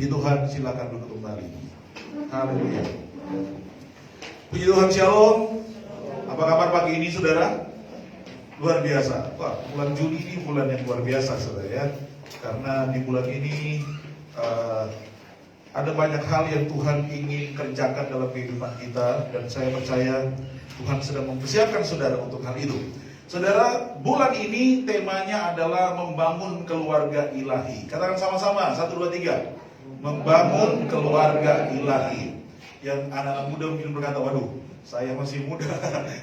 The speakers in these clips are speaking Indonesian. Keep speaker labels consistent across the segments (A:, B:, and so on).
A: Puji Tuhan, silakan duduk kembali. Haleluya. Puji Tuhan, shalom. Apa kabar pagi ini, saudara? Luar biasa. Wah, bulan Juni ini bulan yang luar biasa, saudara ya. Karena di bulan ini ada banyak hal yang Tuhan ingin kerjakan dalam kehidupan kita, dan saya percaya Tuhan sedang mempersiapkan saudara untuk hal itu. Saudara, bulan ini temanya adalah membangun keluarga ilahi. Katakan sama-sama, 1, 2, 3. Membangun keluarga ilahi. Yang anak-anak muda mungkin berkata, waduh, saya masih muda,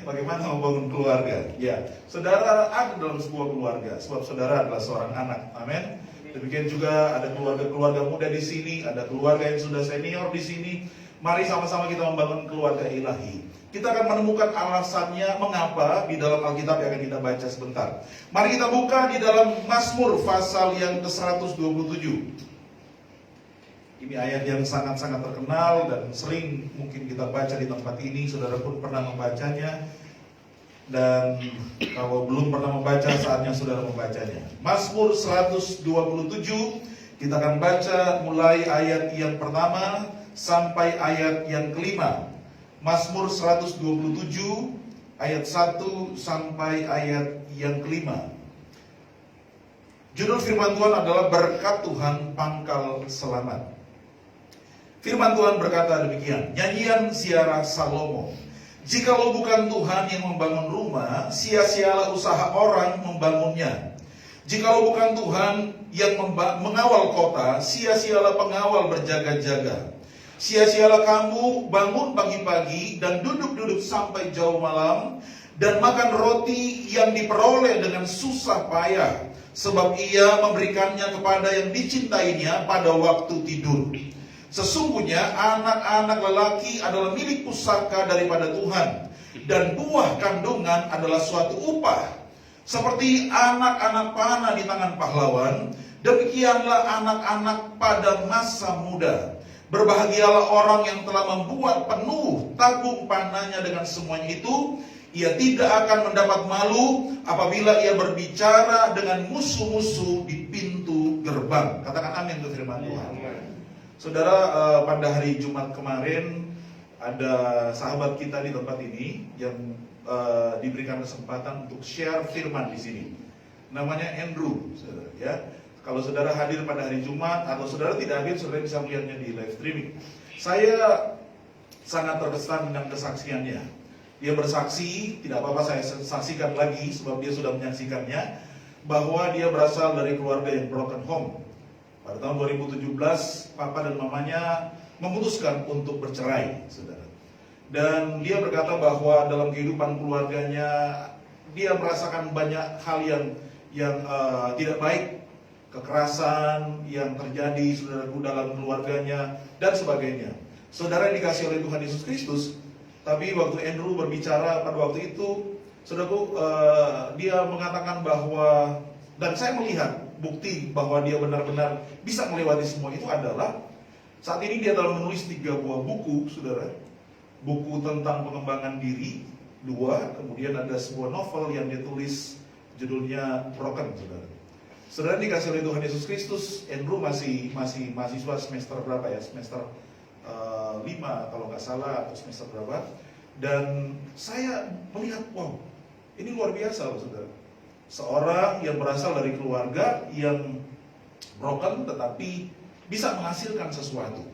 A: bagaimana membangun keluarga? Ya, saudara ada dalam sebuah keluarga, sebab saudara adalah seorang anak. Amin. Demikian juga ada keluarga-keluarga muda di sini, ada keluarga yang sudah senior di sini. Mari sama-sama kita membangun keluarga ilahi. Kita akan menemukan alasannya mengapa di dalam Alkitab yang akan kita baca sebentar. Mari kita buka di dalam Mazmur pasal yang ke-127. Ini ayat yang sangat-sangat terkenal dan sering mungkin kita baca di tempat ini. Saudara pun pernah membacanya. Dan kalau belum pernah membaca, saatnya saudara membacanya. Mazmur 127, kita akan baca mulai ayat yang pertama sampai ayat yang kelima. Mazmur 127 ayat 1 sampai ayat yang kelima. Judul firman Tuhan adalah Berkat Tuhan Pangkal Selamat. Firman Tuhan berkata demikian, nyanyian ziarah Salomo. Jikalau bukan Tuhan yang membangun rumah, sia-sialah usaha orang membangunnya. Jikalau bukan Tuhan yang mengawal kota, sia-sialah pengawal berjaga-jaga. Sia-sialah kamu bangun pagi-pagi dan duduk-duduk sampai jauh malam, dan makan roti yang diperoleh dengan susah payah, sebab ia memberikannya kepada yang dicintainya pada waktu tidur. Sesungguhnya anak-anak lelaki adalah milik pusaka daripada Tuhan, dan buah kandungan adalah suatu upah. Seperti anak-anak panah di tangan pahlawan, demikianlah anak-anak pada masa muda. Berbahagialah orang yang telah membuat penuh tabung panahnya dengan semuanya itu. Ia tidak akan mendapat malu apabila ia berbicara dengan musuh-musuh di pintu gerbang. Katakan amin untuk firman Tuhan. Saudara, pada hari Jumat kemarin ada sahabat kita di tempat ini yang diberikan kesempatan untuk share firman di sini. Namanya Andrew, saudara, ya. Kalau saudara hadir pada hari Jumat atau saudara tidak hadir, saudara bisa melihatnya di live streaming. Saya sangat terkesan dengan kesaksiannya. Dia bersaksi, tidak apa-apa saya saksikan lagi sebab dia sudah menyaksikannya, bahwa dia berasal dari keluarga yang broken home. Pada tahun 2017, papa dan mamanya memutuskan untuk bercerai, saudara. Dan dia berkata bahwa dalam kehidupan keluarganya, dia merasakan banyak hal yang tidak baik, kekerasan yang terjadi, saudaraku, dalam keluarganya, dan sebagainya. Saudara yang dikasih oleh Tuhan Yesus Kristus, tapi waktu Andrew berbicara pada waktu itu, saudaraku, dia mengatakan bahwa, dan saya melihat bukti bahwa dia benar-benar bisa melewati semua itu adalah saat ini dia telah menulis 3 buah buku, saudara. Buku tentang pengembangan diri 2, kemudian ada sebuah novel yang dia tulis judulnya Broken, saudara. Saudara dikasih oleh Tuhan Yesus Kristus, Andrew masih mahasiswa semester berapa ya? Semester 5 kalau nggak salah, atau semester berapa. Dan saya melihat, wow, ini luar biasa loh, saudara. Seorang yang berasal dari keluarga yang broken tetapi bisa menghasilkan sesuatu.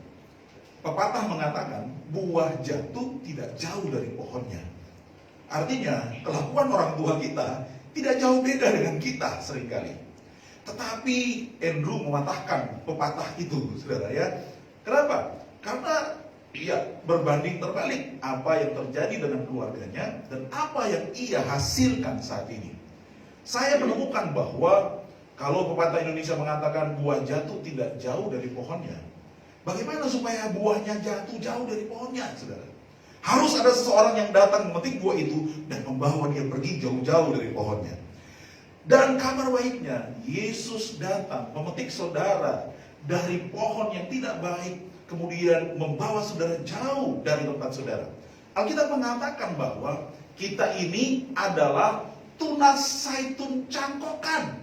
A: Pepatah mengatakan buah jatuh tidak jauh dari pohonnya. Artinya kelakuan orang tua kita tidak jauh beda dengan kita seringkali. Tetapi Andrew mematahkan pepatah itu, saudara ya. Kenapa? Karena ya berbanding terbalik apa yang terjadi dengan keluarganya dan apa yang ia hasilkan saat ini. Saya menemukan bahwa kalau pepatah Indonesia mengatakan buah jatuh tidak jauh dari pohonnya, bagaimana supaya buahnya jatuh jauh dari pohonnya, saudara? Harus ada seseorang yang datang memetik buah itu dan membawa dia pergi jauh-jauh dari pohonnya. Dan kabar baiknya, Yesus datang memetik saudara dari pohon yang tidak baik, kemudian membawa saudara jauh dari tempat saudara. Alkitab mengatakan bahwa kita ini adalah tunas zaitun cangkokan.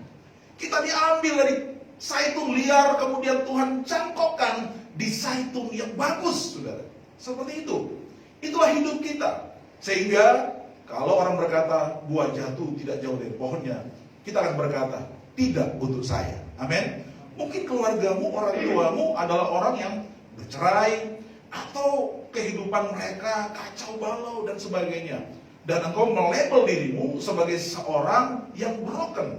A: Kita diambil dari zaitun liar, kemudian Tuhan cangkokkan di zaitun yang bagus, saudara. Seperti itu. Itulah hidup kita. Sehingga kalau orang berkata buah jatuh tidak jauh dari pohonnya, kita akan berkata tidak untuk saya. Amin. Mungkin keluargamu, orang tuamu adalah orang yang bercerai, atau kehidupan mereka kacau balau dan sebagainya, dan engkau melabel dirimu sebagai seorang yang broken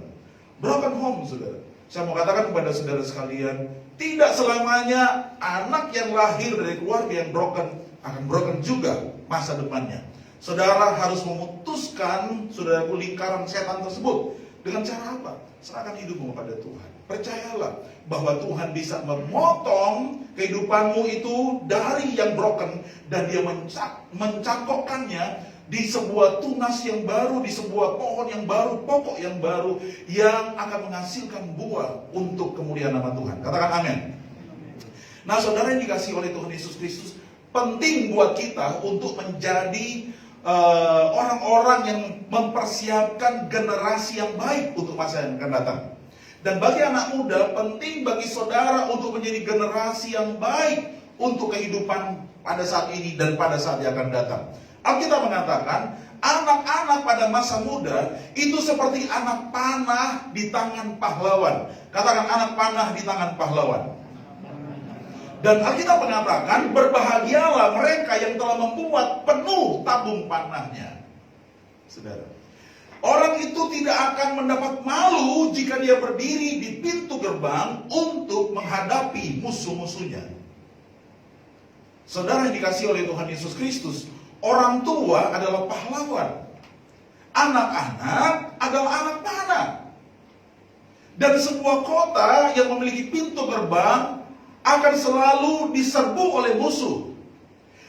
A: home, saudara. Saya mau katakan kepada saudara sekalian, tidak selamanya anak yang lahir dari keluarga yang broken akan broken juga masa depannya. Saudara harus memutuskan, saudaraku, lingkaran setan tersebut. Dengan cara apa? Serahkan hidupmu kepada Tuhan. Percayalah bahwa Tuhan bisa memotong kehidupanmu itu dari yang broken, dan dia mencangkokkannya di sebuah tunas yang baru, di sebuah pohon yang baru, pokok yang baru, yang akan menghasilkan buah untuk kemuliaan nama Tuhan. Katakan amin. Nah, saudara yang dikasihi oleh Tuhan Yesus Kristus, penting buat kita untuk menjadi orang-orang yang mempersiapkan generasi yang baik untuk masa yang akan datang. Dan bagi anak muda, penting bagi saudara untuk menjadi generasi yang baik untuk kehidupan pada saat ini dan pada saat yang akan datang. Alkitab mengatakan, anak-anak pada masa muda itu seperti anak panah di tangan pahlawan. Katakan, anak panah di tangan pahlawan. Dan Alkitab mengatakan, berbahagialah mereka yang telah membuat penuh tabung panahnya. Saudara, orang itu tidak akan mendapat malu jika dia berdiri di pintu gerbang untuk menghadapi musuh-musuhnya. Saudara yang dikasihi oleh Tuhan Yesus Kristus, orang tua adalah pahlawan. Anak-anak adalah anak panah. Dan sebuah kota yang memiliki pintu gerbang akan selalu diserbu oleh musuh.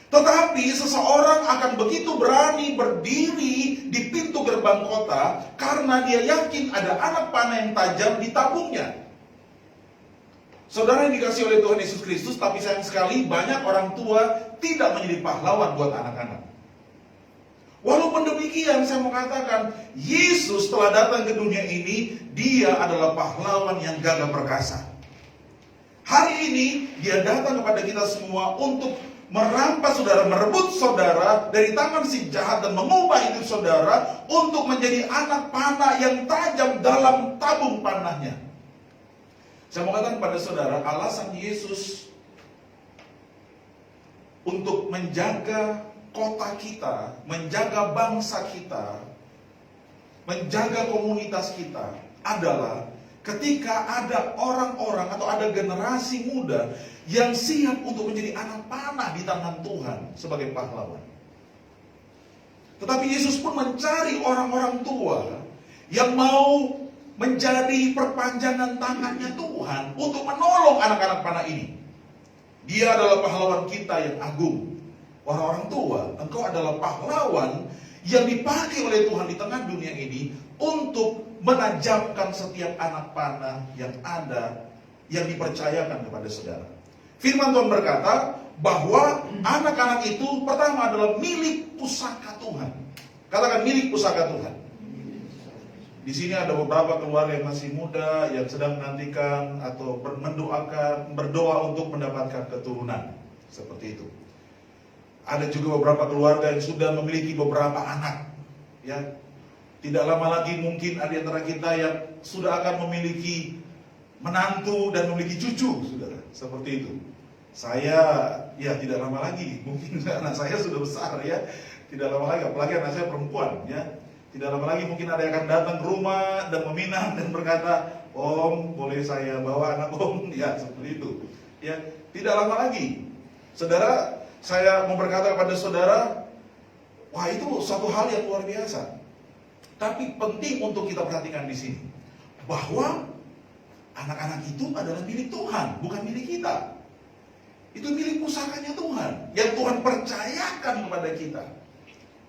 A: Tetapi seseorang akan begitu berani berdiri di pintu gerbang kota karena dia yakin ada anak panah yang tajam di tabungnya. Saudara yang dikasihi oleh Tuhan Yesus Kristus, tapi sayang sekali banyak orang tua tidak menjadi pahlawan buat anak-anak. Walaupun demikian, saya mau katakan, Yesus telah datang ke dunia ini, dia adalah pahlawan yang gagah perkasa. Hari ini dia datang kepada kita semua untuk merampas saudara, merebut saudara dari tangan si jahat dan mengubah hidup saudara untuk menjadi anak panah yang tajam dalam tabung panahnya. Saya mau katakan kepada saudara, alasan Yesus untuk menjaga kota kita, menjaga bangsa kita, menjaga komunitas kita adalah ketika ada orang-orang atau ada generasi muda yang siap untuk menjadi anak panah di tangan Tuhan sebagai pahlawan. Tetapi Yesus pun mencari orang-orang tua yang mau menjadi perpanjangan tangannya Tuhan untuk menolong anak-anak panah ini. Dia adalah pahlawan kita yang agung. Orang-orang tua, engkau adalah pahlawan yang dipakai oleh Tuhan di tengah dunia ini untuk menajamkan setiap anak panah yang ada, yang dipercayakan kepada saudara. Firman Tuhan berkata bahwa anak-anak itu pertama adalah milik pusaka Tuhan. Katakan, milik pusaka Tuhan. Di sini ada beberapa keluarga yang masih muda yang sedang menantikan atau berdoa untuk mendapatkan keturunan. Seperti itu. Ada juga beberapa keluarga yang sudah memiliki beberapa anak. Ya, tidak lama lagi mungkin ada di antara kita yang sudah akan memiliki menantu dan memiliki cucu, saudara. Seperti itu. Saya, ya tidak lama lagi, mungkin anak saya sudah besar ya. Tidak lama lagi, apalagi anak saya perempuan ya. Tidak lama lagi mungkin ada yang akan datang ke rumah dan meminang dan berkata, Om, boleh saya bawa anak Om? Ya, seperti itu. Ya, tidak lama lagi. Saudara, saya mau berkata kepada saudara, wah itu satu hal yang luar biasa. Tapi penting untuk kita perhatikan di sini bahwa anak-anak itu adalah milik Tuhan, bukan milik kita. Itu milik pusakanya Tuhan, yang Tuhan percayakan kepada kita.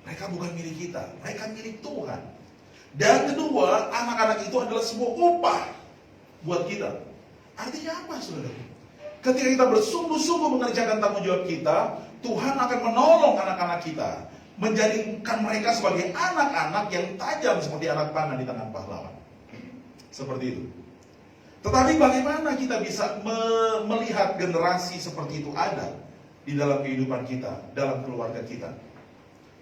A: Mereka bukan milik kita, mereka milik Tuhan. Dan kedua, anak-anak itu adalah sebuah upah buat kita. Artinya apa, saudara? Ketika kita bersungguh-sungguh mengerjakan tanggung jawab kita, Tuhan akan menolong anak-anak kita, menjadikan mereka sebagai anak-anak yang tajam seperti anak panah di tangan pahlawan. Seperti itu. Tetapi bagaimana kita bisa melihat generasi seperti itu ada di dalam kehidupan kita, dalam keluarga kita?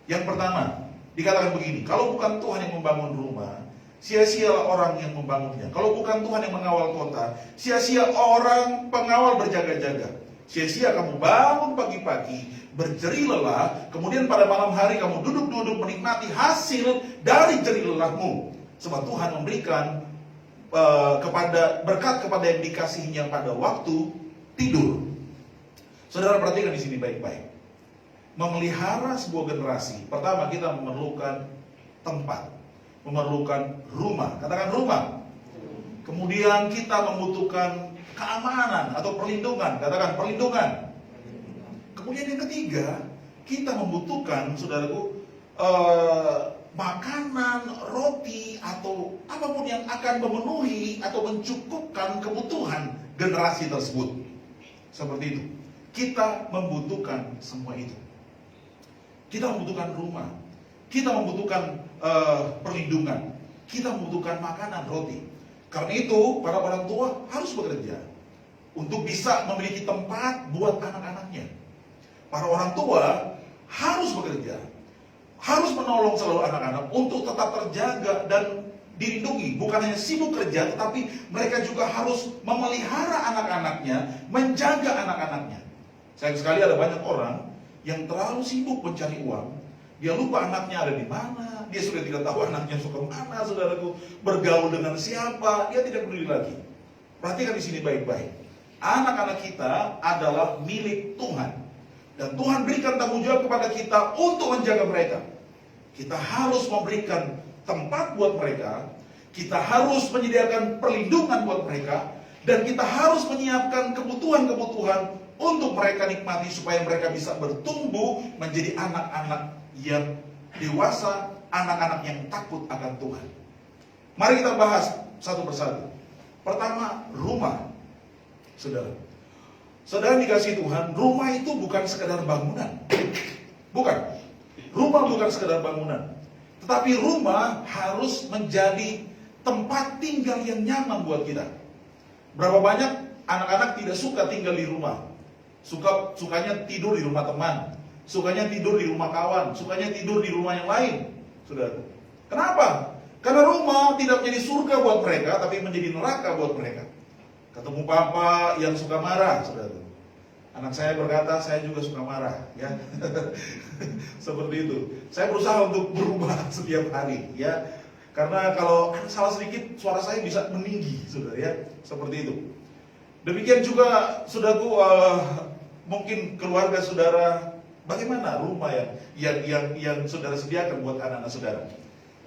A: Yang pertama, dikatakan begini, kalau bukan Tuhan yang membangun rumah, sia-sialah orang yang membangunnya. Kalau bukan Tuhan yang mengawal kota, sia-sia orang pengawal berjaga-jaga. Sia-sia kamu bangun pagi-pagi, berjerih lelah, kemudian pada malam hari kamu duduk-duduk menikmati hasil dari jerih lelahmu. Sebab Tuhan memberikan berkat kepada yang dikasihinya pada waktu tidur. Saudara perhatikan di sini baik-baik. Memelihara sebuah generasi, pertama kita memerlukan tempat, memerlukan rumah. Katakan rumah. Kemudian kita membutuhkan keamanan atau perlindungan. Katakan perlindungan. Kemudian yang ketiga, kita membutuhkan, saudaraku, makanan, roti, atau apapun yang akan memenuhi atau mencukupkan kebutuhan generasi tersebut. Seperti itu. Kita membutuhkan semua itu. Kita membutuhkan rumah. Kita membutuhkan perlindungan. Kita membutuhkan makanan, roti. Karena itu, para orang tua harus bekerja untuk bisa memiliki tempat buat anak-anaknya. Para orang tua harus bekerja, harus menolong selalu anak-anak untuk tetap terjaga dan dilindungi. Bukan hanya sibuk kerja, tetapi mereka juga harus memelihara anak-anaknya, menjaga anak-anaknya. Sayang sekali ada banyak orang yang terlalu sibuk mencari uang. Dia lupa anaknya ada di mana. Dia sudah tidak tahu anaknya suka mana, saudaraku. Bergaul dengan siapa, dia tidak peduli lagi. Perhatikan di sini baik-baik. Anak-anak kita adalah milik Tuhan. Dan Tuhan berikan tanggung jawab kepada kita untuk menjaga mereka. Kita harus memberikan tempat buat mereka. Kita harus menyediakan perlindungan buat mereka. Dan kita harus menyiapkan kebutuhan-kebutuhan untuk mereka nikmati supaya mereka bisa bertumbuh menjadi anak-anak yang dewasa, anak-anak yang takut akan Tuhan. Mari kita bahas satu persatu. Pertama, rumah. Saudara dikasih Tuhan, rumah itu bukan sekedar bangunan. Bukan. Rumah bukan sekedar bangunan. Tetapi rumah harus menjadi tempat tinggal yang nyaman buat kita. Berapa banyak anak-anak tidak suka tinggal di rumah. Sukanya tidur di rumah teman, sukanya tidur di rumah kawan, sukanya tidur di rumah yang lain. Saudara, kenapa? Karena rumah tidak menjadi surga buat mereka, tapi menjadi neraka buat mereka. Ketemu papa yang suka marah, saudara. Anak saya berkata, saya juga suka marah, ya. Seperti itu. Saya berusaha untuk berubah setiap hari, ya. Karena kalau salah sedikit, suara saya bisa meninggi, saudara, ya. Seperti itu. Demikian juga, saudaraku, mungkin keluarga saudara, bagaimana rumah yang saudara sediakan buat anak-anak saudara?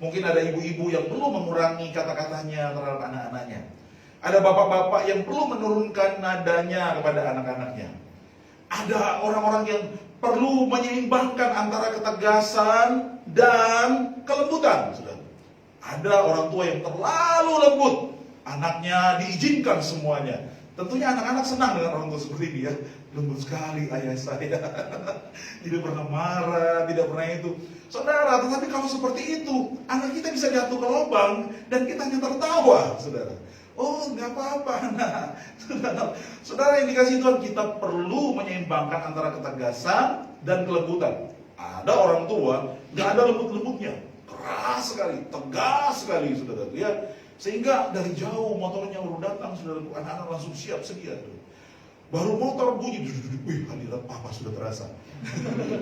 A: Mungkin ada ibu-ibu yang perlu mengurangi kata-katanya terhadap anak-anaknya. Ada bapak-bapak yang perlu menurunkan nadanya kepada anak-anaknya. Ada orang-orang yang perlu menyeimbangkan antara ketegasan dan kelembutan. Ada orang tua yang terlalu lembut, anaknya diizinkan semuanya. Tentunya anak-anak senang dengan orang tua seperti ini, ya. Lembut sekali ayah saya. Tidak pernah marah, tidak pernah itu. Saudara, tetapi kalau seperti itu, anak kita bisa jatuh ke lubang dan kita hanya tertawa, saudara. Oh, nggak apa-apa, nah. Saudara yang dikasih Tuhan, kita perlu menyeimbangkan antara ketegasan dan kelembutan. Ada orang tua, nggak ada lembut-lembutnya, keras sekali, tegas sekali, saudara. Ya, sehingga dari jauh motornya baru datang, saudaraku, anak-anak langsung siap sedia. Baru motor bunyi, wih, hadirat papa sudah terasa.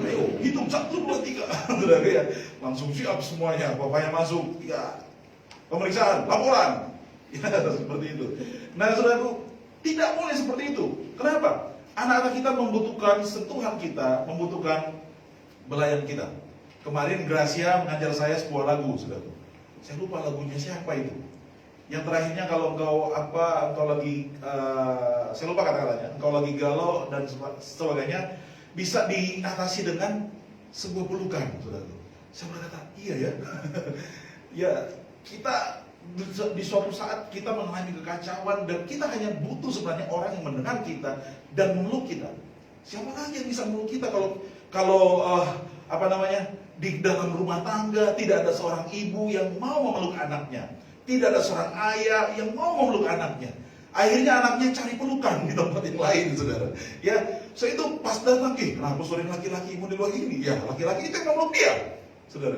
A: Ayo, hitung 1, 2, 3, saudara, ya. Langsung siap semuanya, papanya masuk, ya. Pemeriksaan, laporan. Ya, seperti itu. Nah, saudaraku, tidak boleh seperti itu. Kenapa? Anak-anak kita membutuhkan sentuhan kita, membutuhkan belayan kita. Kemarin Gracia mengajar saya sebuah lagu, saudaraku. Saya lupa lagunya siapa itu. Yang terakhirnya kalau engkau lagi, saya lupa kata-katanya, engkau lagi galau dan sebagainya, bisa diatasi dengan sebuah pelukan, saudaraku. Saya berkata, iya ya. Ya, kita di suatu saat kita mengalami kekacauan dan kita hanya butuh sebenarnya orang yang mendengar kita dan memeluk kita. Siapa lagi yang bisa memeluk kita kalau di dalam rumah tangga tidak ada seorang ibu yang mau memeluk anaknya, tidak ada seorang ayah yang mau memeluk anaknya. Akhirnya anaknya cari pelukan di tempat yang lain, saudara. Ya, so itu pas datang, kenapa sore laki-laki mau di luar ini? Ya, laki-laki itu yang memeluk dia, saudara.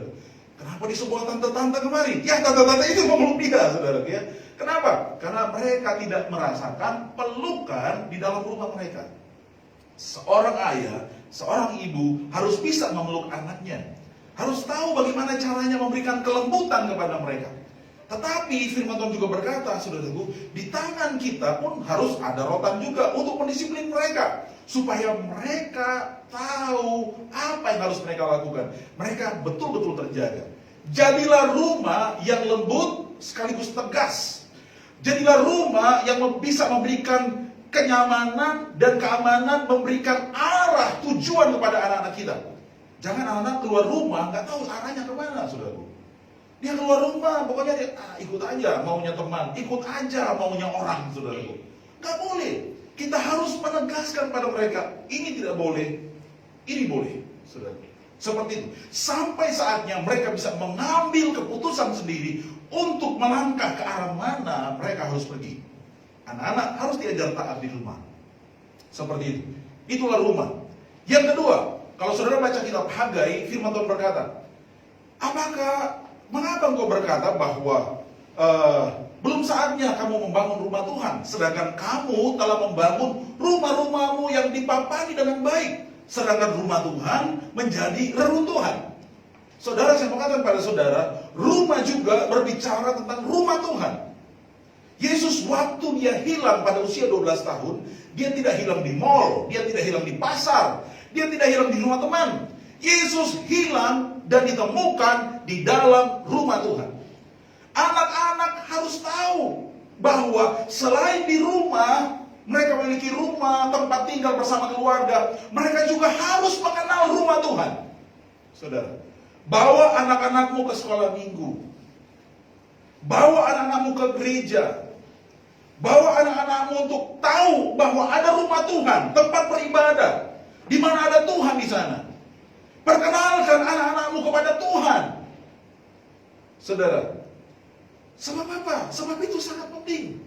A: Kenapa di sebuah tante-tante kemarin? Ya, tante-tante itu memeluk dia, saudara. Ya, kenapa? Karena mereka tidak merasakan pelukan di dalam rumah mereka. Seorang ayah, seorang ibu harus bisa memeluk anaknya, harus tahu bagaimana caranya memberikan kelembutan kepada mereka. Tetapi firman Tuhan juga berkata, saudaraku, di tangan kita pun harus ada rotan juga untuk mendisiplin mereka, supaya mereka tahu apa yang harus mereka lakukan. Mereka betul-betul terjaga. Jadilah rumah yang lembut sekaligus tegas. Jadilah rumah yang bisa memberikan kenyamanan dan keamanan, memberikan arah tujuan kepada anak-anak kita. Jangan anak-anak keluar rumah nggak tahu arahnya kemana, saudaraku. Dia keluar rumah, pokoknya dia ikut aja maunya teman, ikut aja maunya orang, saudaraku. Gak boleh. Kita harus menegaskan pada mereka, ini tidak boleh, ini boleh, saudaraku. Seperti itu. Sampai saatnya mereka bisa mengambil keputusan sendiri untuk melangkah ke arah mana mereka harus pergi. Anak-anak harus diajar taat di rumah. Seperti itu. Itulah rumah. Yang kedua, kalau saudara baca kitab Hagai, firman Tuhan berkata, mengapa engkau berkata bahwa belum saatnya kamu membangun rumah Tuhan, sedangkan kamu telah membangun rumah-rumahmu yang dipapani dengan baik, sedangkan rumah Tuhan menjadi reruntuhan. Saudara, saya mengatakan pada saudara, rumah juga berbicara tentang rumah Tuhan. Yesus waktu dia hilang pada usia 12 tahun, dia tidak hilang di mall, dia tidak hilang di pasar, dia tidak hilang di rumah teman. Yesus hilang dan ditemukan di dalam rumah Tuhan. Anak-anak harus tahu bahwa selain di rumah, mereka memiliki rumah, tempat tinggal bersama keluarga, mereka juga harus mengenal rumah Tuhan. Saudara, bawa anak-anakmu ke sekolah minggu, bawa anak-anakmu ke gereja, bawa anak-anakmu untuk tahu bahwa ada rumah Tuhan, tempat beribadah, di mana ada Tuhan di sana. Perkenalkan anak-anakmu kepada Tuhan. Saudara, sebab apa? Sebab itu sangat penting.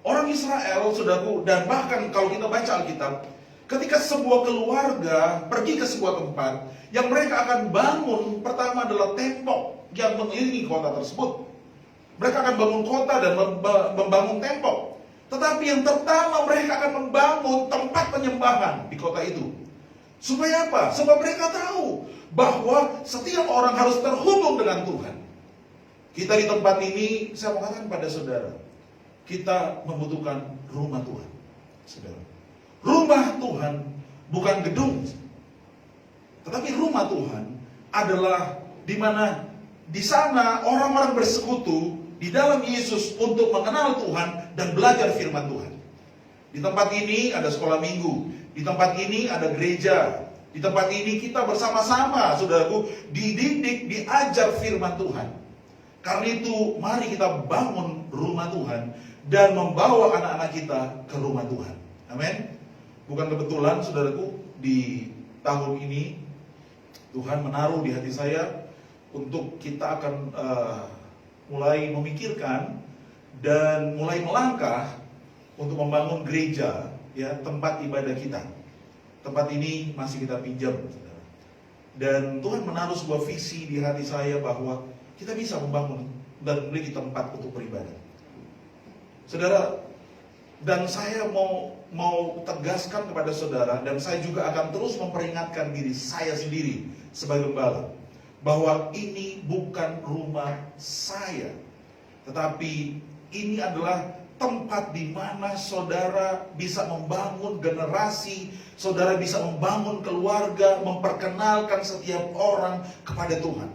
A: Orang Israel, saudaraku, dan bahkan kalau kita baca Alkitab, ketika sebuah keluarga pergi ke sebuah tempat, yang mereka akan bangun, pertama adalah tembok yang mengelilingi kota tersebut. Mereka akan bangun kota dan membangun tembok. Tetapi yang pertama mereka akan membangun tempat penyembahan di kota itu. Supaya apa? Sebab mereka tahu bahwa setiap orang harus terhubung dengan Tuhan. Kita di tempat ini, saya mau katakan pada saudara, kita membutuhkan rumah Tuhan. Saudara, rumah Tuhan bukan gedung, tetapi rumah Tuhan adalah di mana di sana orang-orang bersekutu di dalam Yesus untuk mengenal Tuhan dan belajar firman Tuhan. Di tempat ini ada sekolah minggu. Di tempat ini ada gereja. Di tempat ini kita bersama-sama, saudaraku, dididik, diajar firman Tuhan. Karena itu, mari kita bangun rumah Tuhan dan membawa anak-anak kita ke rumah Tuhan. Amin. Bukan kebetulan, saudaraku, di tahun ini Tuhan menaruh di hati saya untuk kita akan mulai memikirkan dan mulai melangkah untuk membangun gereja, ya, tempat ibadah kita. Tempat ini masih kita pinjam, saudara. Dan Tuhan menaruh sebuah visi di hati saya bahwa kita bisa membangun dan memiliki tempat untuk beribadah. Saudara, dan saya mau tegaskan kepada saudara, dan saya juga akan terus memperingatkan diri saya sendiri sebagai gembala, bahwa ini bukan rumah saya, tetapi ini adalah tempat di mana saudara bisa membangun generasi, saudara bisa membangun keluarga, memperkenalkan setiap orang kepada Tuhan.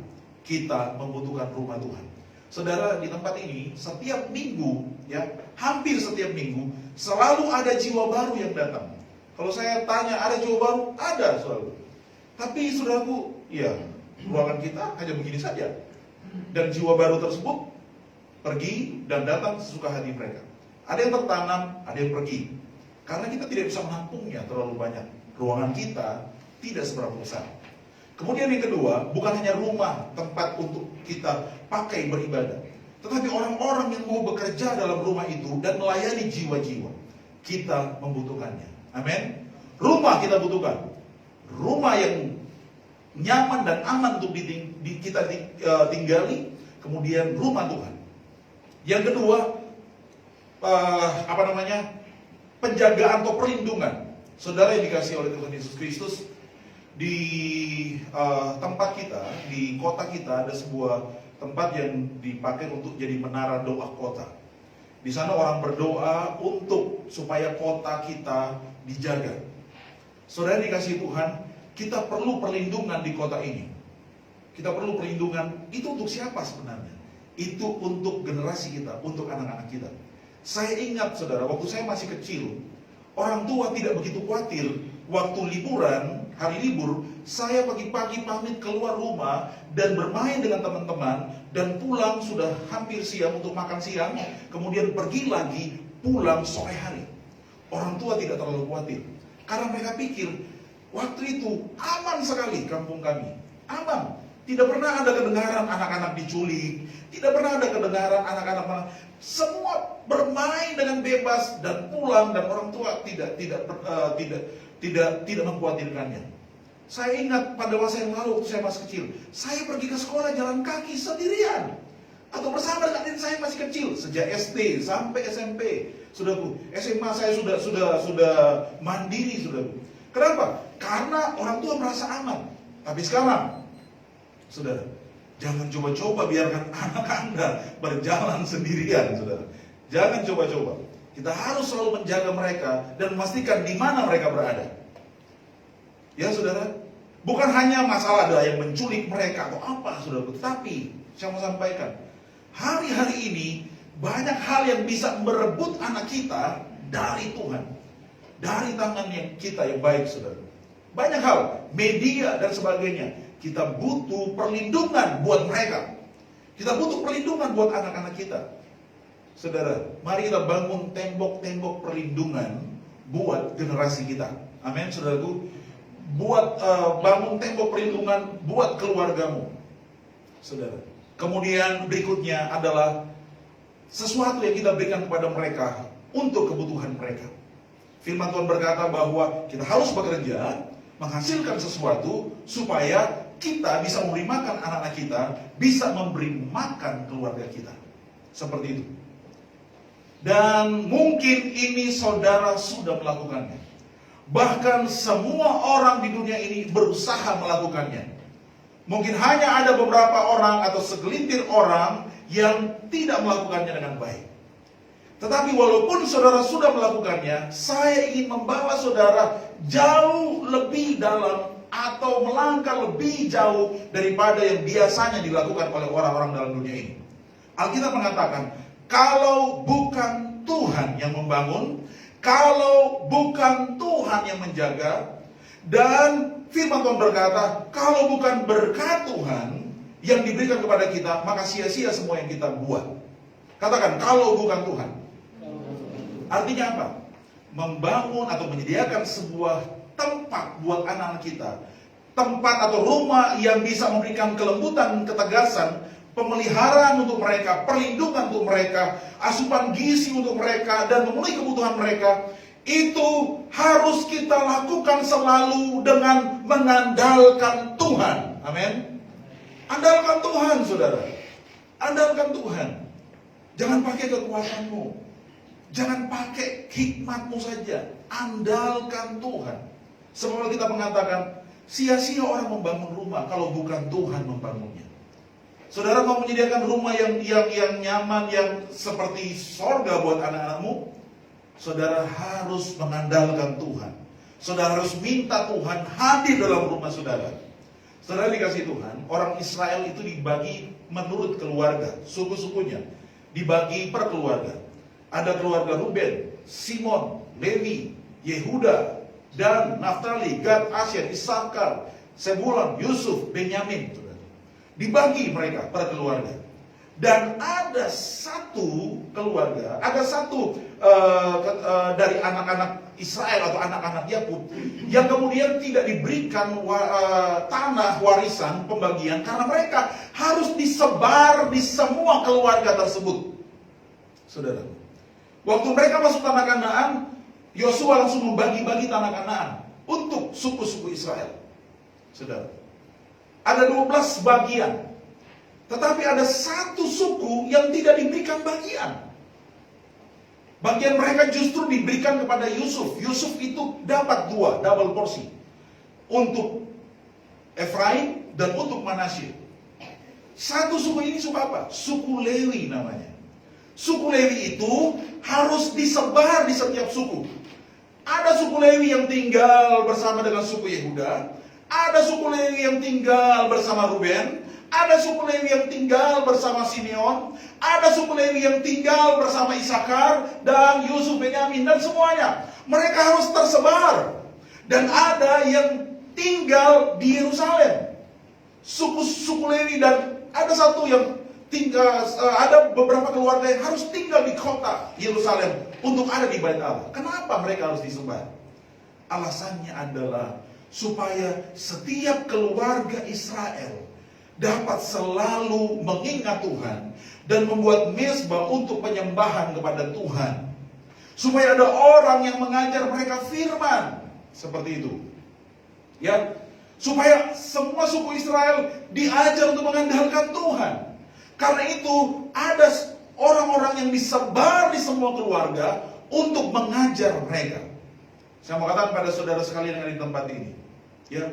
A: Kita membutuhkan rumah Tuhan. Saudara, di tempat ini setiap minggu, ya, hampir setiap minggu selalu ada jiwa baru yang datang. Kalau saya tanya ada jiwa baru, ada selalu. Tapi saudaraku, ya, ruangan kita hanya begini saja. Dan jiwa baru tersebut pergi dan datang sesuka hati mereka. Ada yang tertanam, ada yang pergi. Karena kita tidak bisa menampungnya terlalu banyak. Ruangan kita tidak seberapa besar. Kemudian yang kedua, bukan hanya rumah tempat untuk kita pakai beribadah, Tetapi orang-orang yang mau bekerja dalam rumah itu dan melayani jiwa-jiwa, kita membutuhkannya. Amin. Rumah kita butuhkan. Rumah yang nyaman dan aman untuk kita tinggali. Kemudian rumah Tuhan. Yang kedua, penjagaan atau perlindungan. Saudara yang dikasihi oleh Tuhan Yesus Kristus, di tempat kita, di kota kita ada sebuah tempat yang dipakai untuk jadi menara doa kota. Di sana orang berdoa untuk supaya kota kita dijaga. Saudara dikasihi Tuhan, kita perlu perlindungan di kota ini. Kita perlu perlindungan. Itu untuk siapa sebenarnya? Itu untuk generasi kita, untuk anak-anak kita. Saya ingat saudara, waktu saya masih kecil, orang tua tidak begitu khawatir. Waktu liburan, hari libur, saya pagi-pagi pamit keluar rumah dan bermain dengan teman-teman, dan pulang sudah hampir siang untuk makan siang, kemudian pergi lagi, pulang sore hari. Orang tua tidak terlalu khawatir, karena mereka pikir waktu itu aman sekali kampung kami, aman. Tidak pernah ada kedengaran anak-anak diculik, tidak pernah ada kedengaran anak-anak, semua bermain dengan bebas dan pulang, dan orang tua tidak mengkhawatirkannya. Saya ingat pada masa yang lalu waktu saya masih kecil, saya pergi ke sekolah jalan kaki sendirian atau bersama dengan adik saya masih kecil, sejak SD sampai SMP. Saudaraku, SMA saya sudah mandiri, saudaraku. Kenapa? Karena orang tua merasa aman. Tapi sekarang, saudara, jangan coba-coba biarkan anak Anda berjalan sendirian, saudara. Jangan coba-coba. Kita harus selalu menjaga mereka dan memastikan di mana mereka berada. Ya saudara, bukan hanya masalah ada yang menculik mereka atau apa, saudara. Tetapi saya mau sampaikan, hari-hari ini banyak hal yang bisa merebut anak kita dari Tuhan, dari tangan yang kita yang baik, saudara. Banyak hal, media dan sebagainya. Kita butuh perlindungan buat mereka. Kita butuh perlindungan buat anak-anak kita. Saudara, mari kita bangun tembok-tembok perlindungan buat generasi kita. Amin, saudaraku. Buat bangun tembok perlindungan buat keluargamu, saudara. Kemudian berikutnya adalah sesuatu yang kita berikan kepada mereka untuk kebutuhan mereka. Firman Tuhan berkata bahwa kita harus bekerja, menghasilkan sesuatu supaya kita bisa memberi makan anak-anak kita, bisa memberi makan keluarga kita. Seperti itu. Dan mungkin ini saudara sudah melakukannya. Bahkan semua orang di dunia ini berusaha melakukannya. Mungkin hanya ada beberapa orang atau segelintir orang yang tidak melakukannya dengan baik. Tetapi walaupun saudara sudah melakukannya, saya ingin membawa saudara jauh lebih dalam atau melangkah lebih jauh daripada yang biasanya dilakukan oleh orang-orang dalam dunia ini. Alkitab mengatakan, kalau bukan Tuhan yang membangun, kalau bukan Tuhan yang menjaga, dan firman Tuhan berkata, kalau bukan berkat Tuhan yang diberikan kepada kita, maka sia-sia semua yang kita buat. Katakan, kalau bukan Tuhan. Artinya apa? Membangun atau menyediakan sebuah tempat buat anak-anak kita, tempat atau rumah yang bisa memberikan kelembutan, ketegasan, pemeliharaan untuk mereka, perlindungan untuk mereka, asupan gizi untuk mereka, dan memenuhi kebutuhan mereka. Itu harus kita lakukan selalu dengan mengandalkan Tuhan. Amin. Andalkan Tuhan, saudara. Andalkan Tuhan. Jangan pakai kekuatanmu. Jangan pakai hikmatmu saja. Andalkan Tuhan. Sebab kita mengatakan, sia-sia orang membangun rumah kalau bukan Tuhan membangunnya. Saudara mau menyediakan rumah yang nyaman, yang seperti sorga buat anak-anakmu, saudara harus mengandalkan Tuhan. Saudara harus minta Tuhan hadir dalam rumah saudara. Saudara dikasih Tuhan, orang Israel itu dibagi menurut keluarga, suku-sukunya. Dibagi per keluarga. Ada keluarga Ruben, Simon, Levi, Yehuda, Dan, Naftali, Gad, Asyer, Isakar, Sebulon, Yusuf, Benyamin. Dibagi mereka per keluarga. Dan ada satu keluarga, ada satu dari anak-anak Israel atau anak-anak Yakub yang kemudian tidak diberikan tanah warisan pembagian karena mereka harus disebar di semua keluarga tersebut. Saudara, waktu mereka masuk tanah Kanaan, Yosua langsung membagi-bagi tanah Kanaan untuk suku-suku Israel. Saudara, ada 12 bagian. Tetapi ada satu suku yang tidak diberikan bagian. Bagian mereka justru diberikan kepada Yusuf. Yusuf itu dapat 2, double porsi. Untuk Efraim dan untuk Manasye. Satu suku ini suku apa? Suku Lewi namanya. Suku Lewi itu harus disebar di setiap suku. Ada suku Lewi yang tinggal bersama dengan suku Yehuda. Ada suku Lewi yang tinggal bersama Ruben. Ada suku Lewi yang tinggal bersama Simeon. Ada suku Lewi yang tinggal bersama Isakar dan Yusuf, Benyamin, dan semuanya. Mereka harus tersebar. Dan ada yang tinggal di Yerusalem. Suku Lewi, dan ada satu yang tinggal, ada beberapa keluarga yang harus tinggal di kota Yerusalem untuk ada di Bait Allah. Kenapa mereka harus disebar? Alasannya adalah supaya setiap keluarga Israel dapat selalu mengingat Tuhan dan membuat mezbah untuk penyembahan kepada Tuhan. Supaya ada orang yang mengajar mereka firman. Seperti itu. Ya, supaya semua suku Israel diajar untuk mengandalkan Tuhan. Karena itu ada orang-orang yang disebar di semua keluarga untuk mengajar mereka. Saya mau katakan pada saudara sekalian yang ada di tempat ini, ya,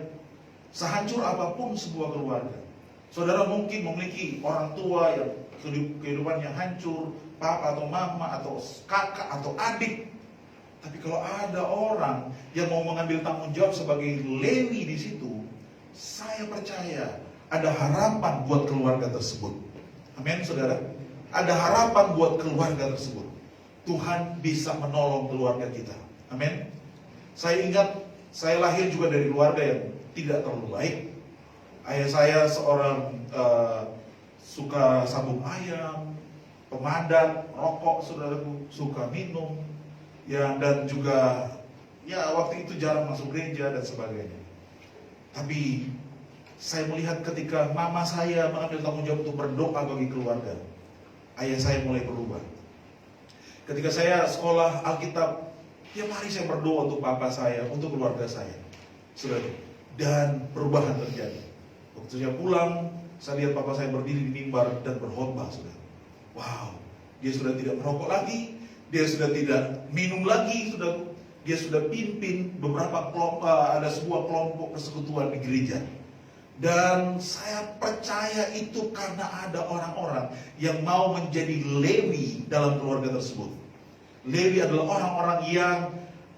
A: sehancur apapun sebuah keluarga, saudara mungkin memiliki orang tua yang kehidupannya hancur, papa atau mama atau kakak atau adik. Tapi kalau ada orang yang mau mengambil tanggung jawab sebagai Lewi di situ, saya percaya ada harapan buat keluarga tersebut. Amin, saudara. Ada harapan buat keluarga tersebut. Tuhan bisa menolong keluarga kita. Amin. Saya ingat, saya lahir juga dari keluarga yang tidak terlalu baik. Ayah saya seorang suka sabung ayam, pemadat, rokok, saudaraku, suka minum, ya, dan juga ya waktu itu jarang masuk gereja dan sebagainya. Tapi saya melihat ketika mama saya mengambil tanggung jawab untuk berdoa bagi keluarga, ayah saya mulai berubah. Ketika saya sekolah Alkitab, tiap hari saya berdoa untuk papa saya, untuk keluarga saya, saudara, dan perubahan terjadi. Waktu saya pulang, saya lihat papa saya berdiri di mimbar dan berkhotbah, saudara. Wow, dia sudah tidak merokok lagi, dia sudah tidak minum lagi, saudara. Dia sudah pimpin beberapa kelompok, ada sebuah kelompok persekutuan di gereja. Dan saya percaya itu karena ada orang-orang yang mau menjadi Lewi dalam keluarga tersebut. Lewi adalah orang-orang yang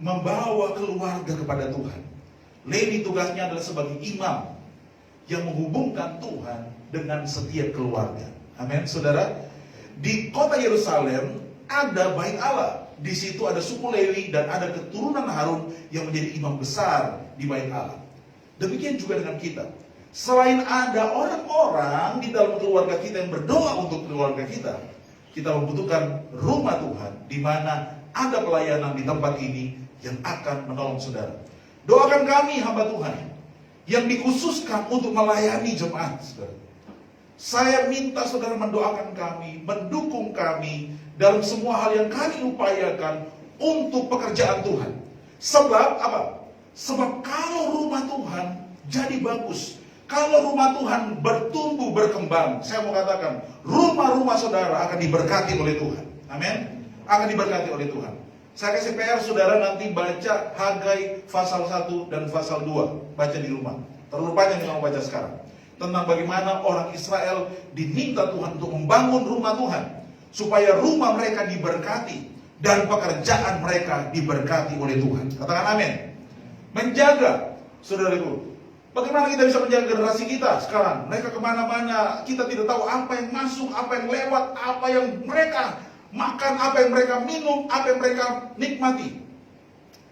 A: membawa keluarga kepada Tuhan. Lewi tugasnya adalah sebagai imam yang menghubungkan Tuhan dengan setiap keluarga. Amin, saudara. Di kota Yerusalem ada Bait Allah. Di situ ada suku Lewi dan ada keturunan Harun yang menjadi imam besar di Bait Allah. Demikian juga dengan kita. Selain ada orang-orang di dalam keluarga kita yang berdoa untuk keluarga kita, kita membutuhkan rumah Tuhan di mana ada pelayanan di tempat ini yang akan menolong saudara. Doakan kami hamba Tuhan yang dikhususkan untuk melayani jemaat, saudara. Saya minta saudara mendoakan kami, mendukung kami dalam semua hal yang kami upayakan untuk pekerjaan Tuhan. Sebab apa? Sebab kalau rumah Tuhan jadi bagus, kalau rumah Tuhan bertumbuh, berkembang, saya mau katakan, rumah-rumah saudara akan diberkati oleh Tuhan. Amin. Akan diberkati oleh Tuhan. Saya kasih PR saudara nanti baca Hagai pasal 1 dan pasal 2. Baca di rumah. Terlalu panjang yang mau baca sekarang. Tentang bagaimana orang Israel diminta Tuhan untuk membangun rumah Tuhan. Supaya rumah mereka diberkati. Dan pekerjaan mereka diberkati oleh Tuhan. Katakan amin. Menjaga, saudaraku. Bagaimana kita bisa menjaga generasi kita sekarang? Mereka kemana-mana, kita tidak tahu apa yang masuk, apa yang lewat, apa yang mereka makan, apa yang mereka minum, apa yang mereka nikmati.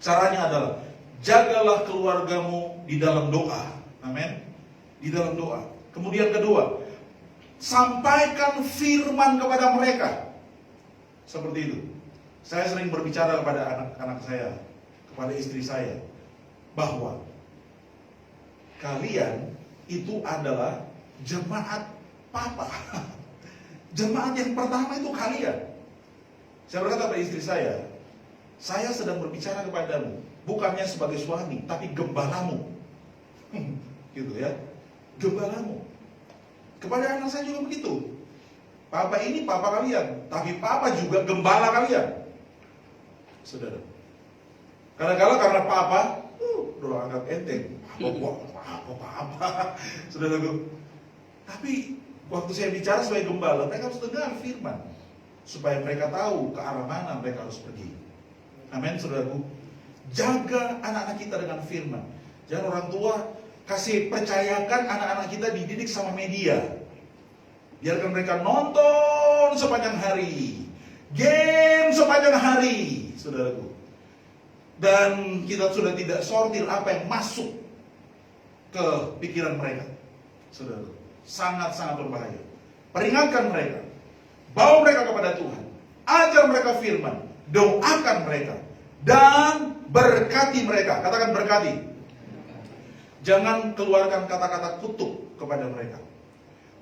A: Caranya adalah, jagalah keluargamu di dalam doa. Amin. Di dalam doa. Kemudian kedua, sampaikan firman kepada mereka. Seperti itu. Saya sering berbicara kepada anak-anak saya, kepada istri saya, bahwa kalian itu adalah jemaat Papa. Jemaat yang pertama itu kalian. Saya berkata pada istri saya sedang berbicara kepadamu, bukannya sebagai suami, tapi gembalamu. Gitu ya, gembalamu. Kepada anak saya juga begitu. Papa ini papa kalian, tapi papa juga gembala kalian. Saudara. Kadang-kadang karena papa, doa anggap enteng. Apa. Saudaraku. Tapi waktu saya bicara sebagai gembala, mereka harus dengar firman. Supaya mereka tahu ke arah mana mereka harus pergi. Amin, saudaraku. Jaga anak-anak kita dengan firman. Jangan orang tua kasih percayakan anak-anak kita dididik sama media. Biarkan mereka nonton sepanjang hari, game sepanjang hari, saudaraku. Dan kita sudah tidak sortir apa yang masuk ke pikiran mereka, saudaraku. Sangat-sangat berbahaya. Peringatkan mereka, bawa mereka kepada Tuhan, ajar mereka firman, doakan mereka, dan berkati mereka. Katakan berkati. Jangan keluarkan kata-kata kutuk kepada mereka.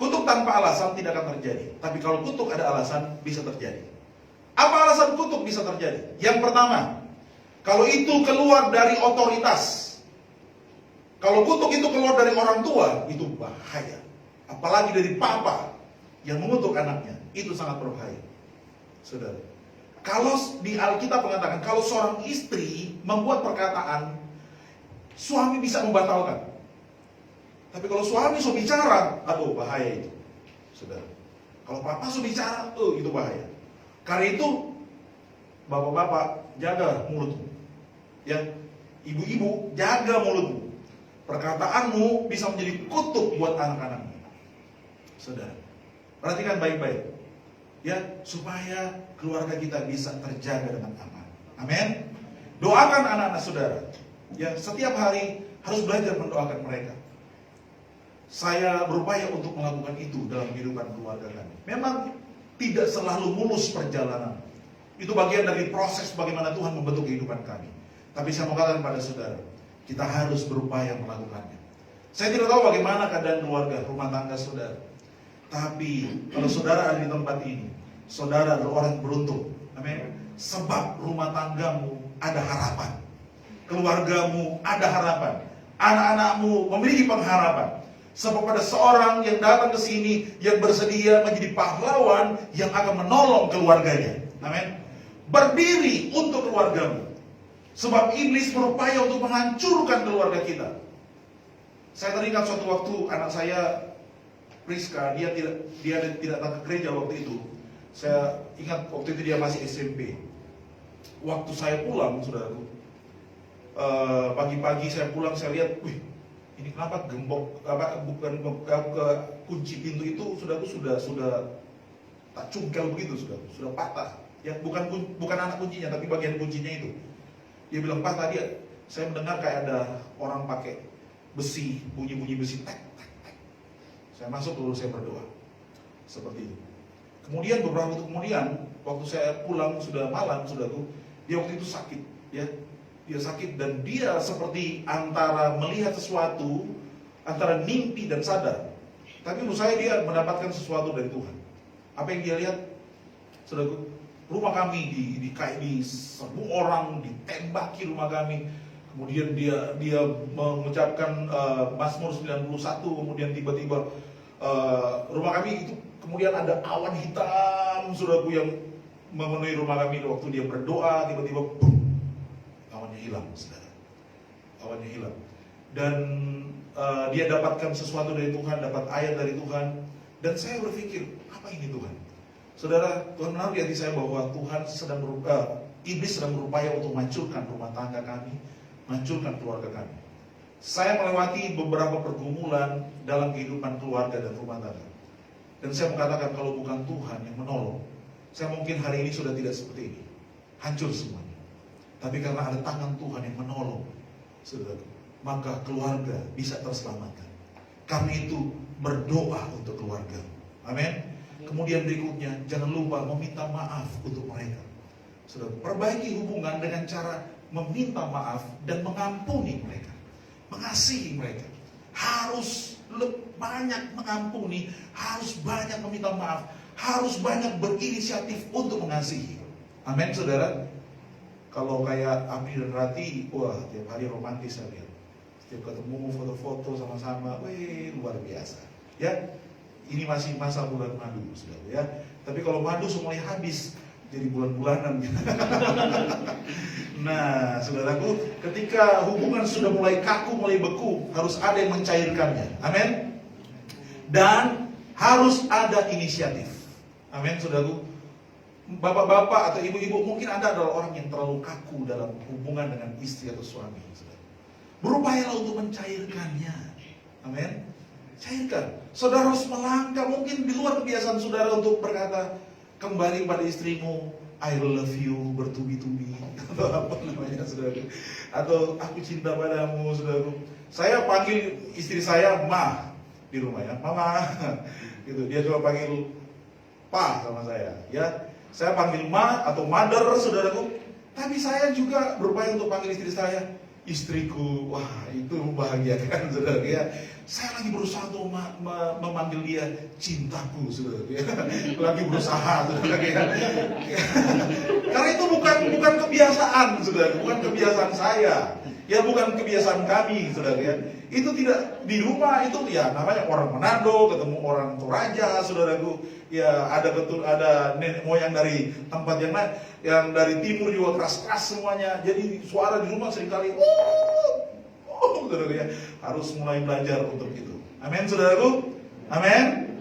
A: Kutuk tanpa alasan tidak akan terjadi. Tapi kalau kutuk ada alasan, bisa terjadi. Apa alasan kutuk bisa terjadi? Yang pertama, kalau itu keluar dari otoritas. Kalau kutuk itu keluar dari orang tua, itu bahaya. Apalagi dari papa yang mengutuk anaknya, itu sangat berbahaya. Saudara, kalau di Alkitab mengatakan, kalau seorang istri membuat perkataan, suami bisa membatalkan. Tapi kalau suami sudah bicara, aduh bahaya itu. Saudara, kalau papa sudah bicara, itu bahaya. Karena itu, bapak-bapak jaga mulutmu. Ya, ibu-ibu jaga mulutmu. Perkataanmu bisa menjadi kutuk buat anak-anakmu. Saudara, perhatikan baik-baik. Ya, supaya keluarga kita bisa terjaga dengan aman. Amin. Doakan anak-anak saudara. Ya, setiap hari harus belajar mendoakan mereka. Saya berupaya untuk melakukan itu dalam kehidupan keluarga kami. Memang tidak selalu mulus perjalanan. Itu bagian dari proses bagaimana Tuhan membentuk kehidupan kami. Tapi saya mau katakan pada saudara, kita harus berupaya melakukannya. Saya tidak tahu bagaimana keadaan keluarga, rumah tangga saudara. Tapi kalau saudara ada di tempat ini, saudara adalah orang beruntung. Amin. Sebab rumah tanggamu ada harapan. Keluargamu ada harapan. Anak-anakmu memiliki pengharapan. Sebab pada seorang yang datang ke sini yang bersedia menjadi pahlawan yang akan menolong keluarganya. Amin. Berdiri untuk keluargamu. Sebab iblis berupaya untuk menghancurkan keluarga kita. Saya teringat suatu waktu anak saya Priska, dia tidak datang ke gereja waktu itu. Saya ingat waktu itu dia masih SMP. Waktu saya pulang, saudaraku, pagi-pagi saya pulang, saya lihat, wih, ini kenapa kunci pintu itu sudah tak cungkel begitu, sudah patah. Ya, bukan anak kuncinya, tapi bagian kuncinya itu. Dia bilang, Pak, tadi saya mendengar kayak ada orang pakai besi, bunyi-bunyi besi, tek, tek, tek. Saya masuk lalu saya berdoa. Seperti itu. Kemudian beberapa waktu kemudian, waktu saya pulang sudah malam, saudaraku, dia waktu itu sakit, ya. Dia sakit dan dia seperti antara melihat sesuatu, antara mimpi dan sadar. Tapi menurut saya dia mendapatkan sesuatu dari Tuhan. Apa yang dia lihat? Saudaraku, rumah kami diserbu orang, ditembaki rumah kami. Kemudian dia mengucapkan Mazmur 91, kemudian tiba-tiba rumah kami itu kemudian ada awan hitam, saudaraku, yang memenuhi rumah kami. Waktu dia berdoa, tiba-tiba boom, awannya hilang, saudara. Awannya hilang. Dan dia dapatkan sesuatu dari Tuhan, dapat ayat dari Tuhan. Dan saya berpikir, apa ini Tuhan? Saudara, Tuhan menaruh di hati saya bahwa Tuhan iblis sedang berupaya untuk menghancurkan rumah tangga kami, menghancurkan keluarga kami. Saya melewati beberapa pergumulan dalam kehidupan keluarga dan rumah tangga. Dan saya mengatakan kalau bukan Tuhan yang menolong, saya mungkin hari ini sudah tidak seperti ini. Hancur semuanya. Tapi karena ada tangan Tuhan yang menolong, saudara, maka keluarga bisa terselamatkan. Karena itu berdoa untuk keluarga. Amin. Kemudian berikutnya, jangan lupa meminta maaf untuk mereka. Saudara, perbaiki hubungan dengan cara meminta maaf dan mengampuni mereka, mengasihi mereka. Harus banyak mengampuni, harus banyak meminta maaf, harus banyak berinisiatif untuk mengasihi. Amin, saudara. Kalau kayak Abdi dan Rati, wah tiap hari romantis saya lihat. Setiap ketemu foto-foto sama-sama, luar biasa. Ya, ini masih masa bulan madu, saudara ya. Tapi kalau madu mulai habis, jadi bulan-bulanan. Nah, saudaraku, ketika hubungan sudah mulai kaku, mulai beku, harus ada yang mencairkannya. Amin. Dan harus ada inisiatif. Amin, saudaraku. Bapak-bapak atau ibu-ibu, mungkin Anda adalah orang yang terlalu kaku dalam hubungan dengan istri atau suami. Berupayalah untuk mencairkannya. Amin. Cairkan. Saudara harus melangkah, mungkin di luar kebiasaan saudara untuk berkata kembali pada istrimu, I love you bertubi-tubi, atau apa namanya, saudara. Atau aku cinta padamu, saudara. Saya panggil istri saya Ma di rumah ya, Mama. Gitu. Dia coba panggil Pa sama saya, ya. Saya panggil Ma atau Mother, saudaraku. Tapi saya juga berupaya untuk panggil istri saya istriku. Wah, itu membahagiakan, saudara ya. Saya lagi berusaha untuk memanggil dia cintaku, saudara ya. Lagi berusaha, saudara ya. Karena itu bukan kebiasaan, saudara, bukan kebiasaan saya. Ya, bukan kebiasaan kami, saudara ya. Itu tidak di rumah, itu ya namanya orang Manado ketemu orang Toraja, saudaraku. Ya, ada nenek moyang dari tempat yang dari timur juga keras-keras semuanya. Jadi suara di rumah seringkali saudara ya, harus mulai belajar untuk itu. Amin, saudaraku. Amin.